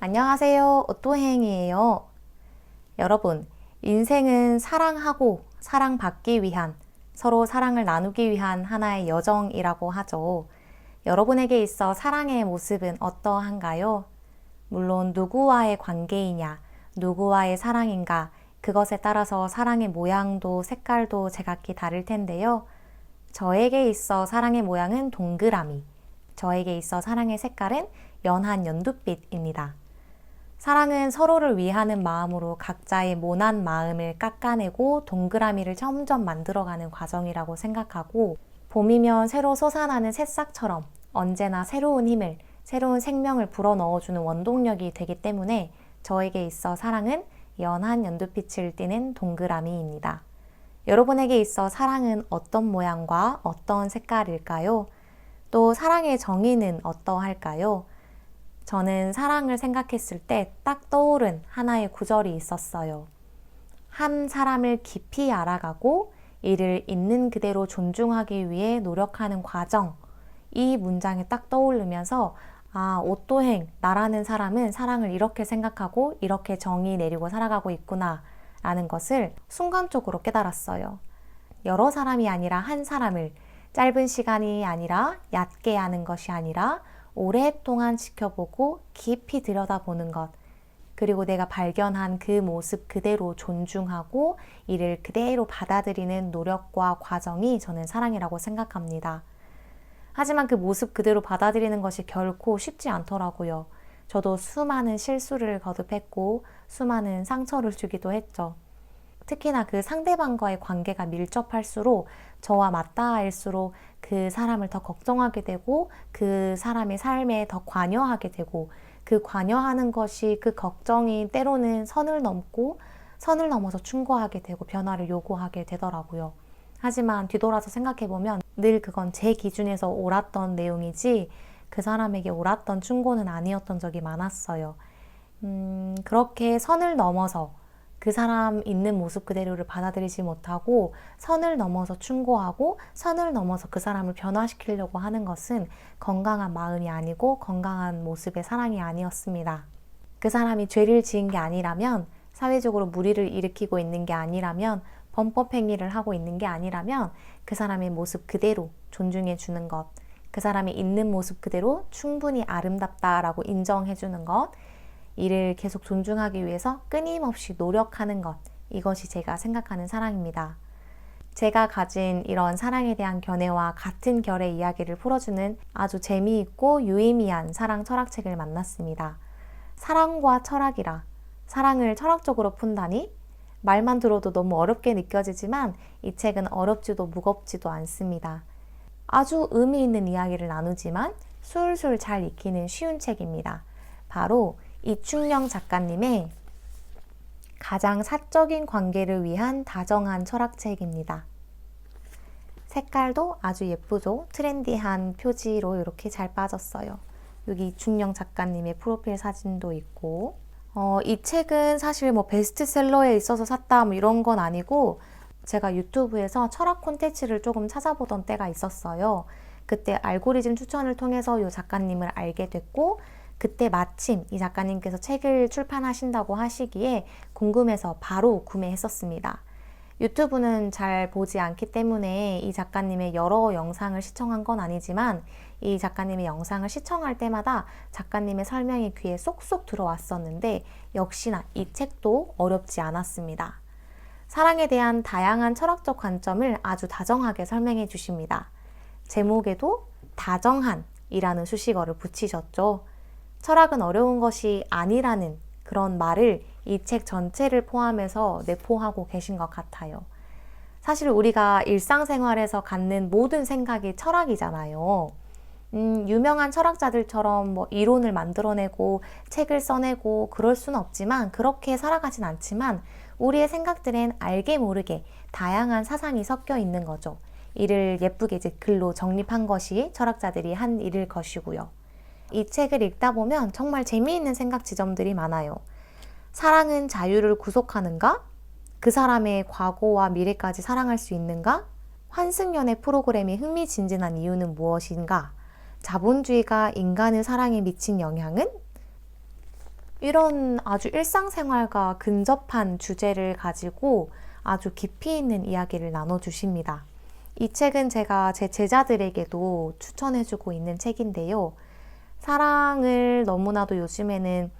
안녕하세요. 오토행이에요. 여러분, 인생은 사랑하고 사랑받기 위한, 서로 사랑을 나누기 위한 하나의 여정이라고 하죠. 여러분에게 있어 사랑의 모습은 어떠한가요? 물론 누구와의 관계이냐, 누구와의 사랑인가, 그것에 따라서 사랑의 모양도 색깔도 제각기 다를 텐데요. 저에게 있어 사랑의 모양은 동그라미, 저에게 있어 사랑의 색깔은 연한 연두빛입니다. 사랑은 서로를 위하는 마음으로 각자의 모난 마음을 깎아내고 동그라미를 점점 만들어가는 과정이라고 생각하고, 봄이면 새로 솟아나는 새싹처럼 언제나 새로운 힘을, 새로운 생명을 불어넣어주는 원동력이 되기 때문에 저에게 있어 사랑은 연한 연두빛을 띠는 동그라미입니다. 여러분에게 있어 사랑은 어떤 모양과 어떤 색깔일까요? 또 사랑의 정의는 어떠할까요? 저는 사랑을 생각했을 때 딱 떠오른 하나의 구절이 있었어요. 한 사람을 깊이 알아가고 이를 있는 그대로 존중하기 위해 노력하는 과정. 이 문장이 딱 떠오르면서 오토행, 나라는 사람은 사랑을 이렇게 생각하고 이렇게 정의 내리고 살아가고 있구나 라는 것을 순간적으로 깨달았어요. 여러 사람이 아니라 한 사람을, 짧은 시간이 아니라 얕게 하는 것이 아니라 오랫동안 지켜보고 깊이 들여다보는 것, 그리고 내가 발견한 그 모습 그대로 존중하고 이를 그대로 받아들이는 노력과 과정이 저는 사랑이라고 생각합니다. 하지만 그 모습 그대로 받아들이는 것이 결코 쉽지 않더라고요. 저도 수많은 실수를 거듭했고 수많은 상처를 주기도 했죠. 특히나 그 상대방과의 관계가 밀접할수록 저와 맞닿아일수록 그 사람을 더 걱정하게 되고 그 사람의 삶에 더 관여하게 되고, 그 관여하는 것이, 그 걱정이 때로는 선을 넘고 선을 넘어서 충고하게 되고 변화를 요구하게 되더라고요. 하지만 뒤돌아서 생각해보면 늘 그건 제 기준에서 옳았던 내용이지 그 사람에게 옳았던 충고는 아니었던 적이 많았어요. 그렇게 선을 넘어서 그 사람 있는 모습 그대로를 받아들이지 못하고 선을 넘어서 충고하고 선을 넘어서 그 사람을 변화시키려고 하는 것은 건강한 마음이 아니고 건강한 모습의 사랑이 아니었습니다. 그 사람이 죄를 지은 게 아니라면, 사회적으로 무리를 일으키고 있는 게 아니라면, 범법행위를 하고 있는 게 아니라면 그 사람의 모습 그대로 존중해 주는 것, 그 사람이 있는 모습 그대로 충분히 아름답다라고 인정해 주는 것, 이를 계속 존중하기 위해서 끊임없이 노력하는 것, 이것이 제가 생각하는 사랑입니다. 제가 가진 이런 사랑에 대한 견해와 같은 결의 이야기를 풀어주는 아주 재미있고 유의미한 사랑 철학책을 만났습니다. 사랑과 철학이라, 사랑을 철학적으로 푼다니? 말만 들어도 너무 어렵게 느껴지지만 이 책은 어렵지도 무겁지도 않습니다. 아주 의미 있는 이야기를 나누지만 술술 잘 익히는 쉬운 책입니다. 바로 이충영 작가님의 가장 사적인 관계를 위한 다정한 철학책입니다. 색깔도 아주 예쁘죠? 트렌디한 표지로 이렇게 잘 빠졌어요. 여기 이충영 작가님의 프로필 사진도 있고, 이 책은 사실 베스트셀러에 있어서 샀다 이런 건 아니고, 제가 유튜브에서 철학 콘텐츠를 조금 찾아보던 때가 있었어요. 그때 알고리즘 추천을 통해서 이 작가님을 알게 됐고, 그때 마침 이 작가님께서 책을 출판하신다고 하시기에 궁금해서 바로 구매했었습니다. 유튜브는 잘 보지 않기 때문에 이 작가님의 여러 영상을 시청한 건 아니지만 이 작가님의 영상을 시청할 때마다 작가님의 설명이 귀에 쏙쏙 들어왔었는데 역시나 이 책도 어렵지 않았습니다. 사랑에 대한 다양한 철학적 관점을 아주 다정하게 설명해 주십니다. 제목에도 다정한이라는 수식어를 붙이셨죠. 철학은 어려운 것이 아니라는 그런 말을 이 책 전체를 포함해서 내포하고 계신 것 같아요. 사실 우리가 일상생활에서 갖는 모든 생각이 철학이잖아요. 유명한 철학자들처럼 이론을 만들어내고 책을 써내고 그럴 수는 없지만, 그렇게 살아가진 않지만 우리의 생각들엔 알게 모르게 다양한 사상이 섞여 있는 거죠. 이를 예쁘게 이제 글로 정립한 것이 철학자들이 한 일일 것이고요. 이 책을 읽다 보면 정말 재미있는 생각 지점들이 많아요. 사랑은 자유를 구속하는가? 그 사람의 과거와 미래까지 사랑할 수 있는가? 환승연애 프로그램이 흥미진진한 이유는 무엇인가? 자본주의가 인간의 사랑에 미친 영향은? 이런 아주 일상생활과 근접한 주제를 가지고 아주 깊이 있는 이야기를 나눠주십니다. 이 책은 제가 제 제자들에게도 추천해주고 있는 책인데요. 사랑을 너무나도 요즘에는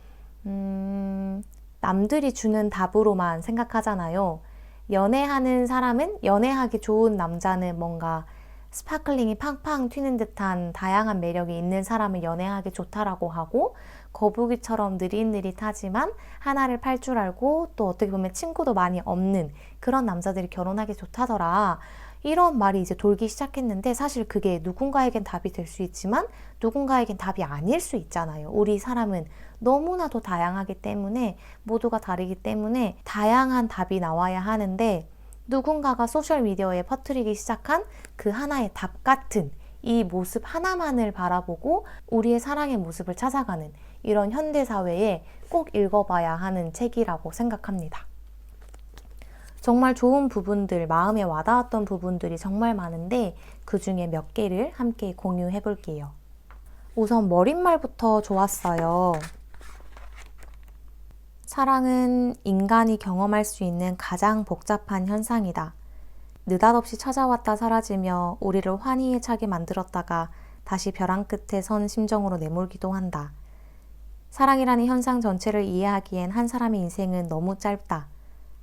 남들이 주는 답으로만 생각하잖아요. 연애하는 사람은, 연애하기 좋은 남자는 뭔가 스파클링이 팡팡 튀는 듯한 다양한 매력이 있는 사람을 연애하기 좋다라고 하고, 거북이처럼 느릿느릿하지만 하나를 팔 줄 알고 또 어떻게 보면 친구도 많이 없는 그런 남자들이 결혼하기 좋다더라. 이런 말이 이제 돌기 시작했는데, 사실 그게 누군가에겐 답이 될 수 있지만 누군가에겐 답이 아닐 수 있잖아요. 우리 사람은 너무나도 다양하기 때문에, 모두가 다르기 때문에 다양한 답이 나와야 하는데, 누군가가 소셜미디어에 퍼뜨리기 시작한 그 하나의 답 같은 이 모습 하나만을 바라보고 우리의 사랑의 모습을 찾아가는 이런 현대사회에 꼭 읽어봐야 하는 책이라고 생각합니다. 정말 좋은 부분들, 마음에 와닿았던 부분들이 정말 많은데 그 중에 몇 개를 함께 공유해 볼게요. 우선 머릿말부터 좋았어요. 사랑은 인간이 경험할 수 있는 가장 복잡한 현상이다. 느닷없이 찾아왔다 사라지며 우리를 환희에 차게 만들었다가 다시 벼랑 끝에 선 심정으로 내몰기도 한다. 사랑이라는 현상 전체를 이해하기엔 한 사람의 인생은 너무 짧다.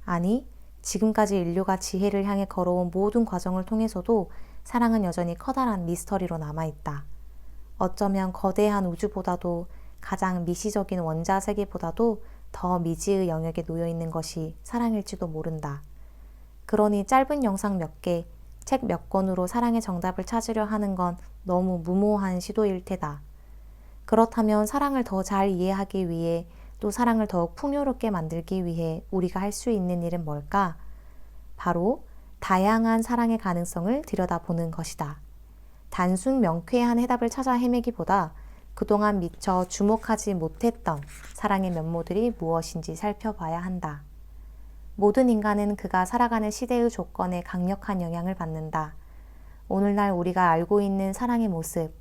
아니, 지금까지 인류가 지혜를 향해 걸어온 모든 과정을 통해서도 사랑은 여전히 커다란 미스터리로 남아있다. 어쩌면 거대한 우주보다도 가장 미시적인 원자 세계보다도 더 미지의 영역에 놓여있는 것이 사랑일지도 모른다. 그러니 짧은 영상 몇 개, 책 몇 권으로 사랑의 정답을 찾으려 하는 건 너무 무모한 시도일 테다. 그렇다면 사랑을 더 잘 이해하기 위해, 또 사랑을 더욱 풍요롭게 만들기 위해 우리가 할 수 있는 일은 뭘까? 바로 다양한 사랑의 가능성을 들여다보는 것이다. 단순 명쾌한 해답을 찾아 헤매기보다 그동안 미처 주목하지 못했던 사랑의 면모들이 무엇인지 살펴봐야 한다. 모든 인간은 그가 살아가는 시대의 조건에 강력한 영향을 받는다. 오늘날 우리가 알고 있는 사랑의 모습,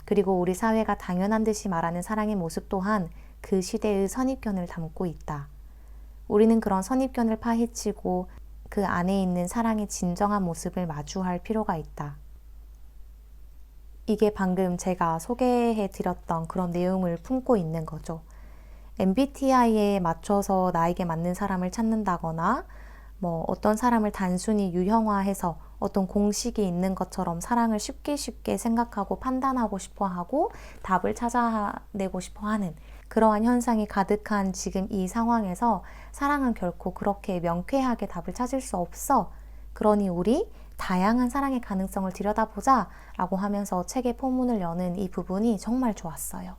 그리고 우리 사회가 당연한 듯이 말하는 사랑의 모습 또한 그 시대의 선입견을 담고 있다. 우리는 그런 선입견을 파헤치고 그 안에 있는 사랑의 진정한 모습을 마주할 필요가 있다. 이게 방금 제가 소개해 드렸던 그런 내용을 품고 있는 거죠. MBTI에 맞춰서 나에게 맞는 사람을 찾는다거나, 어떤 사람을 단순히 유형화해서 어떤 공식이 있는 것처럼 사랑을 쉽게 생각하고 판단하고 싶어 하고 답을 찾아내고 싶어 하는 그러한 현상이 가득한 지금 이 상황에서 사랑은 결코 그렇게 명쾌하게 답을 찾을 수 없어. 그러니 우리 다양한 사랑의 가능성을 들여다보자 라고 하면서 책의 포문을 여는 이 부분이 정말 좋았어요.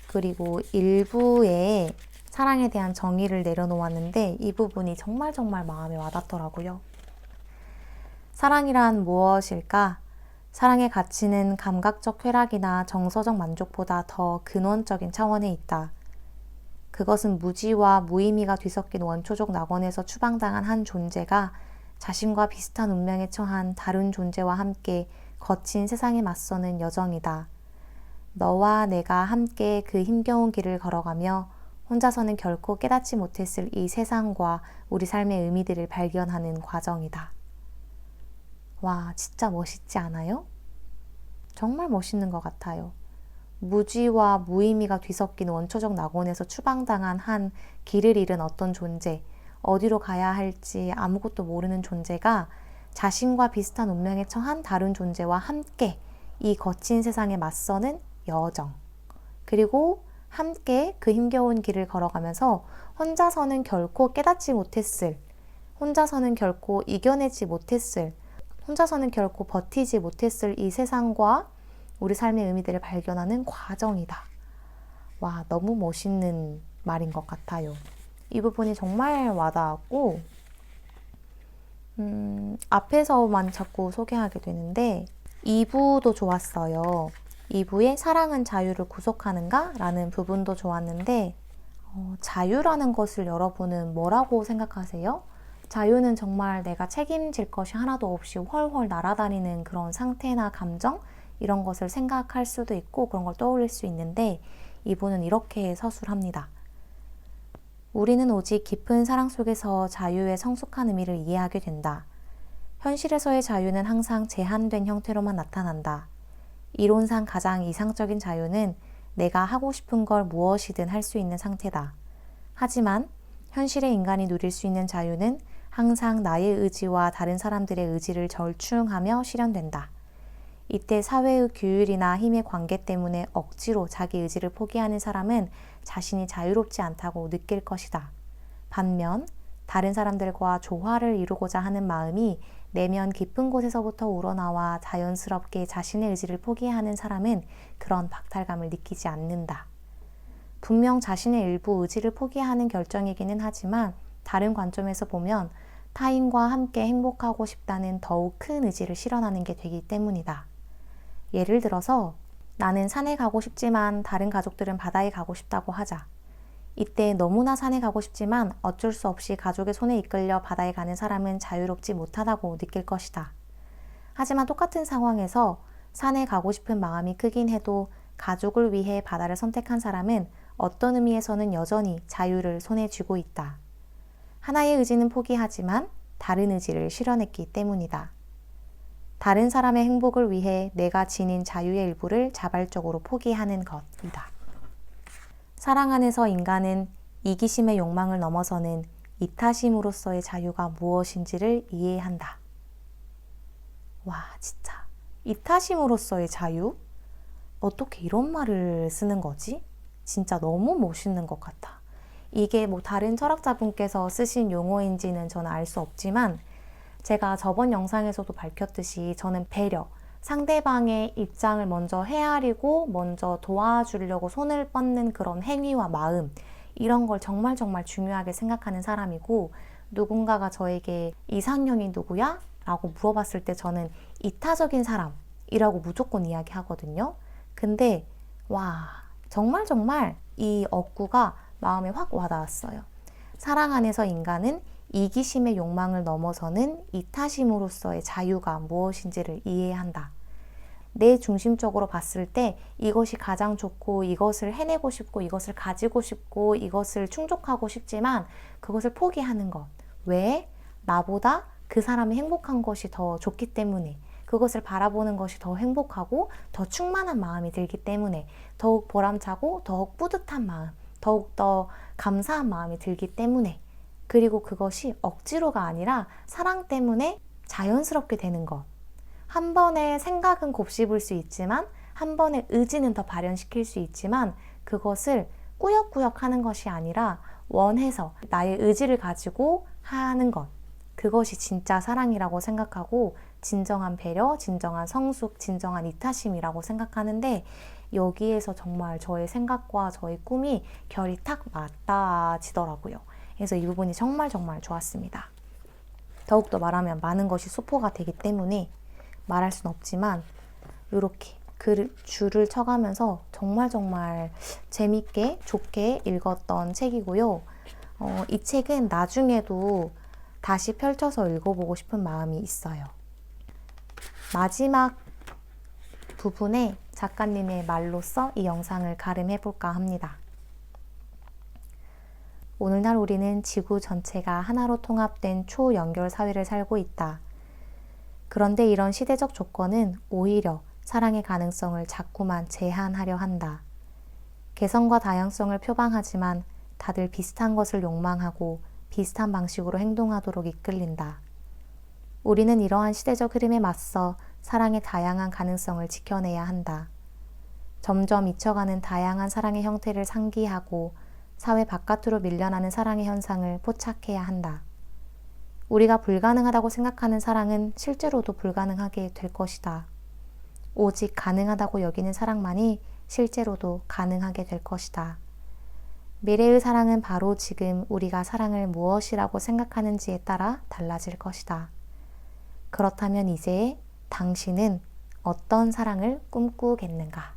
그리고 일부에 사랑에 대한 정의를 내려놓았는데 이 부분이 정말 마음에 와닿더라고요. 사랑이란 무엇일까? 사랑의 가치는 감각적 쾌락이나 정서적 만족보다 더 근원적인 차원에 있다. 그것은 무지와 무의미가 뒤섞인 원초적 낙원에서 추방당한 한 존재가 자신과 비슷한 운명에 처한 다른 존재와 함께 거친 세상에 맞서는 여정이다. 너와 내가 함께 그 힘겨운 길을 걸어가며 혼자서는 결코 깨닫지 못했을 이 세상과 우리 삶의 의미들을 발견하는 과정이다. 와, 진짜 멋있지 않아요? 정말 멋있는 것 같아요. 무지와 무의미가 뒤섞인 원초적 낙원에서 추방당한 한 길을 잃은 어떤 존재, 어디로 가야 할지 아무것도 모르는 존재가 자신과 비슷한 운명에 처한 다른 존재와 함께 이 거친 세상에 맞서는 여정, 그리고 함께 그 힘겨운 길을 걸어가면서 혼자서는 결코 깨닫지 못했을, 혼자서는 결코 이겨내지 못했을, 혼자서는 결코 버티지 못했을 이 세상과 우리 삶의 의미들을 발견하는 과정이다. 와, 너무 멋있는 말인 것 같아요. 이 부분이 정말 와닿았고, 앞에서만 자꾸 소개하게 되는데 2부도 좋았어요. 2부의 사랑은 자유를 구속하는가? 라는 부분도 좋았는데 자유라는 것을 여러분은 뭐라고 생각하세요? 자유는 정말 내가 책임질 것이 하나도 없이 훨훨 날아다니는 그런 상태나 감정? 이런 것을 생각할 수도 있고 그런 걸 떠올릴 수 있는데 이분은 이렇게 서술합니다. 우리는 오직 깊은 사랑 속에서 자유의 성숙한 의미를 이해하게 된다. 현실에서의 자유는 항상 제한된 형태로만 나타난다. 이론상 가장 이상적인 자유는 내가 하고 싶은 걸 무엇이든 할 수 있는 상태다. 하지만 현실의 인간이 누릴 수 있는 자유는 항상 나의 의지와 다른 사람들의 의지를 절충하며 실현된다. 이때 사회의 규율이나 힘의 관계 때문에 억지로 자기 의지를 포기하는 사람은 자신이 자유롭지 않다고 느낄 것이다. 반면 다른 사람들과 조화를 이루고자 하는 마음이 내면 깊은 곳에서부터 우러나와 자연스럽게 자신의 의지를 포기하는 사람은 그런 박탈감을 느끼지 않는다. 분명 자신의 일부 의지를 포기하는 결정이기는 하지만 다른 관점에서 보면 타인과 함께 행복하고 싶다는 더욱 큰 의지를 실현하는 게 되기 때문이다. 예를 들어서 나는 산에 가고 싶지만 다른 가족들은 바다에 가고 싶다고 하자. 이때 너무나 산에 가고 싶지만 어쩔 수 없이 가족의 손에 이끌려 바다에 가는 사람은 자유롭지 못하다고 느낄 것이다. 하지만 똑같은 상황에서 산에 가고 싶은 마음이 크긴 해도 가족을 위해 바다를 선택한 사람은 어떤 의미에서는 여전히 자유를 손에 쥐고 있다. 하나의 의지는 포기하지만 다른 의지를 실현했기 때문이다. 다른 사람의 행복을 위해 내가 지닌 자유의 일부를 자발적으로 포기하는 것이다. 사랑 안에서 인간은 이기심의 욕망을 넘어서는 이타심으로서의 자유가 무엇인지를 이해한다. 와, 진짜. 이타심으로서의 자유? 어떻게 이런 말을 쓰는 거지? 진짜 너무 멋있는 것 같아. 이게 뭐 다른 철학자분께서 쓰신 용어인지는 저는 알 수 없지만 제가 저번 영상에서도 밝혔듯이 저는 배려, 상대방의 입장을 먼저 헤아리고 먼저 도와주려고 손을 뻗는 그런 행위와 마음, 이런 걸 정말 중요하게 생각하는 사람이고, 누군가가 저에게 이상형이 누구야? 라고 물어봤을 때 저는 이타적인 사람이라고 무조건 이야기하거든요. 근데 와, 정말 이 어구가 마음에 확 와닿았어요. 사랑 안에서 인간은 이기심의 욕망을 넘어서는 이타심으로서의 자유가 무엇인지를 이해한다. 내 중심적으로 봤을 때 이것이 가장 좋고 이것을 해내고 싶고 이것을 가지고 싶고 이것을 충족하고 싶지만 그것을 포기하는 것. 왜? 나보다 그 사람이 행복한 것이 더 좋기 때문에, 그것을 바라보는 것이 더 행복하고 더 충만한 마음이 들기 때문에, 더욱 보람차고 더욱 뿌듯한 마음, 더욱더 감사한 마음이 들기 때문에, 그리고 그것이 억지로가 아니라 사랑 때문에 자연스럽게 되는 것. 한 번에 생각은 곱씹을 수 있지만 한 번에 의지는 더 발현시킬 수 있지만 그것을 꾸역꾸역 하는 것이 아니라 원해서 나의 의지를 가지고 하는 것. 그것이 진짜 사랑이라고 생각하고 진정한 배려, 진정한 성숙, 진정한 이타심이라고 생각하는데, 여기에서 정말 저의 생각과 저의 꿈이 결이 탁 맞닿아지더라고요. 그래서 이 부분이 정말 좋았습니다. 더욱더 말하면 많은 것이 수포가 되기 때문에 말할 순 없지만 이렇게 줄을 쳐가면서 정말 재밌게 좋게 읽었던 책이고요. 이 책은 나중에도 다시 펼쳐서 읽어보고 싶은 마음이 있어요. 마지막 부분에 작가님의 말로써 이 영상을 가름해볼까 합니다. 오늘날 우리는 지구 전체가 하나로 통합된 초연결 사회를 살고 있다. 그런데 이런 시대적 조건은 오히려 사랑의 가능성을 자꾸만 제한하려 한다. 개성과 다양성을 표방하지만 다들 비슷한 것을 욕망하고 비슷한 방식으로 행동하도록 이끌린다. 우리는 이러한 시대적 흐름에 맞서 사랑의 다양한 가능성을 지켜내야 한다. 점점 잊혀가는 다양한 사랑의 형태를 상기하고 사회 바깥으로 밀려나는 사랑의 현상을 포착해야 한다. 우리가 불가능하다고 생각하는 사랑은 실제로도 불가능하게 될 것이다. 오직 가능하다고 여기는 사랑만이 실제로도 가능하게 될 것이다. 미래의 사랑은 바로 지금 우리가 사랑을 무엇이라고 생각하는지에 따라 달라질 것이다. 그렇다면 이제 당신은 어떤 사랑을 꿈꾸겠는가?